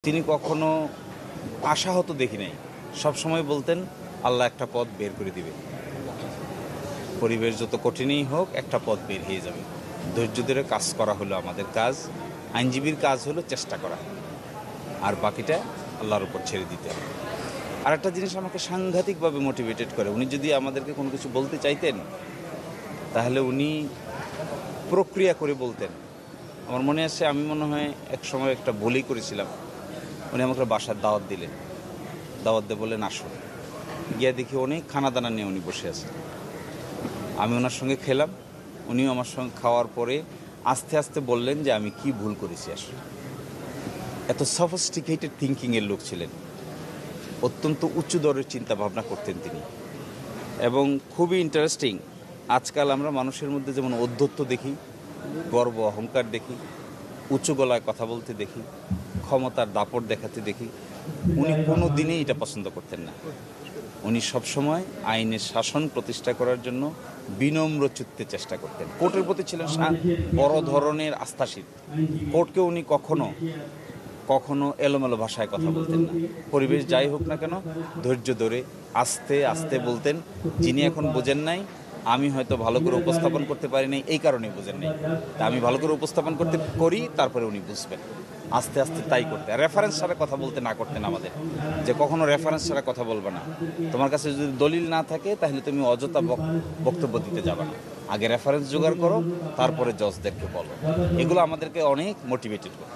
তিনি কখনো আশাহত দেখি নাই। সবসময় বলতেন আল্লাহ একটা পথ বের করে দিবে, পরিবেশ যত কঠিনই হোক একটা পথ বের হয়ে যাবে। ধৈর্য ধরে কাজ করা হলো আমাদের কাজ। আইনজীবীর কাজ হলো চেষ্টা করা, আর বাকিটা আল্লাহর উপর ছেড়ে দিতে হবে। আর একটা জিনিস আমাকে সাংঘাতিকভাবে মোটিভেটেড করে, উনি যদি আমাদেরকে কোনো কিছু বলতে চাইতেন তাহলে উনি প্রক্রিয়া করে বলতেন। আমার মনে আছে, আমি মনে হয় এক সময় একটা বলেই করেছিলাম, উনি আমাকে বাসার দাওয়াত দিলেন, দাওয়াত দিয়ে বললেন আসুন। গিয়ে দেখি অনেক খানা দানা নিয়ে উনি বসে আছেন। আমি ওনার সঙ্গে খেলাম, উনিও আমার সঙ্গে খাওয়ার পরে আস্তে আস্তে বললেন যে আমি কি ভুল করেছি। আসলে এত সফিস্টিকেটেড থিঙ্কিংয়ের লোক ছিলেন, অত্যন্ত উচ্চ দরের চিন্তা ভাবনা করতেন তিনি। এবং খুবই ইন্টারেস্টিং, আজকাল আমরা মানুষের মধ্যে যেমন ঔদ্ধত্য দেখি, গর্ব অহংকার দেখি, উঁচু গলায় কথা বলতে দেখি, ক্ষমতার দাপট দেখাতে দেখি, উনি কোনো দিনই এটা পছন্দ করতেন না। উনি সবসময় আইনের শাসন প্রতিষ্ঠা করার জন্য বিনম্র চিত্তে চেষ্টা করতেন। কোর্টের প্রতি ছিলেন বড় ধরনের আস্থাশীল। কোর্টকে উনি কখনো এলোমেলো ভাষায় কথা বলতেন না। পরিবেশ যাই হোক না কেন ধৈর্য ধরে আস্তে আস্তে বলতেন। যিনি এখন বোঝেন নাই, আমি হয়তো ভালো করে উপস্থাপন করতে পারি নাই, এই কারণেই বোঝেন নাই। তা আমি ভালো করে উপস্থাপন করি, তারপরে উনি বুঝবেন। আস্তে আস্তে তাই করতে, রেফারেন্স ছাড়া কথা বলতে না করতেন আমাদের, যে কখনো রেফারেন্স ছাড়া কথা বলবে না। তোমার কাছে যদি দলিল না থাকে তাহলে তুমি অযথা বক্তব্য দিতে যাবে না, আগে রেফারেন্স জোগাড় করো, তারপরে জজদেরকে বলো। এগুলো আমাদেরকে অনেক মোটিভেটেড করে।